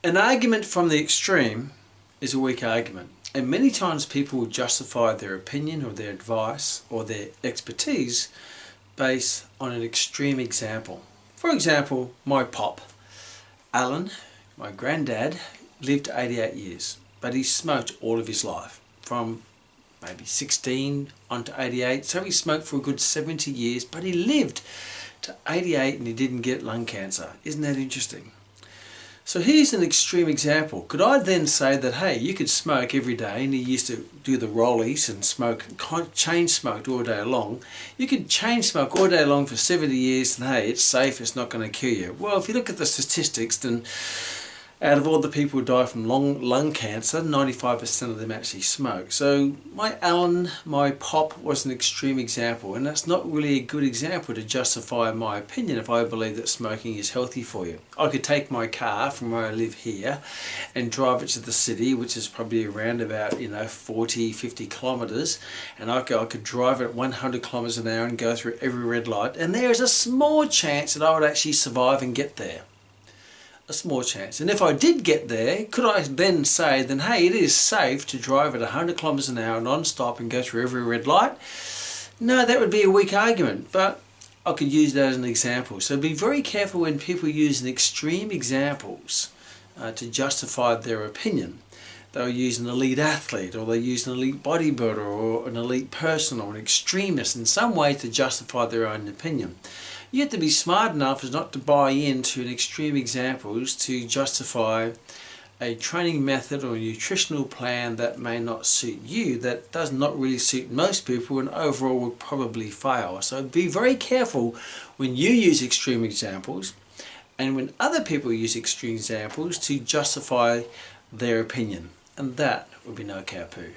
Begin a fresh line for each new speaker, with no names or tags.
An argument from the extreme is a weak argument, and many times people will justify their opinion or their advice or their expertise based on an extreme example. For example, my pop, Alan, my granddad, lived 88 years, but he smoked all of his life, from maybe 16 on to 88, so he smoked for a good 70 years, but he lived to 88 and he didn't get lung cancer. Isn't that interesting? So here's an extreme example. Could I then say that, hey, you could smoke every day, and he used to do the rollies and smoke, chain smoked all day long. You could chain smoke all day long for 70 years and hey, it's safe, it's not going to kill you. Well, if you look at the statistics, then out of all the people who die from lung cancer, 95% of them actually smoke. So my Alan, my pop, was an extreme example, and that's not really a good example to justify my opinion if I believe that smoking is healthy for you. I could take my car from where I live here and drive it to the city, which is probably around about 40, 50 kilometres, and I could drive it at 100 kilometres an hour and go through every red light, and there is a small chance that I would actually survive and get there. A small chance. And if I did get there, could I then say, hey, it is safe to drive at 100 kilometers an hour non-stop and go through every red light? No, that would be a weak argument, but I could use that as an example. So be very careful when people use extreme examples to justify their opinion. They'll use an elite athlete, or they use an elite bodybuilder, or an elite person, or an extremist in some way to justify their own opinion. You have to be smart enough as not to buy into extreme examples to justify a training method or a nutritional plan that may not suit you, that does not really suit most people, and overall will probably fail. So be very careful when you use extreme examples and when other people use extreme examples to justify their opinion. And that would be no cow poo.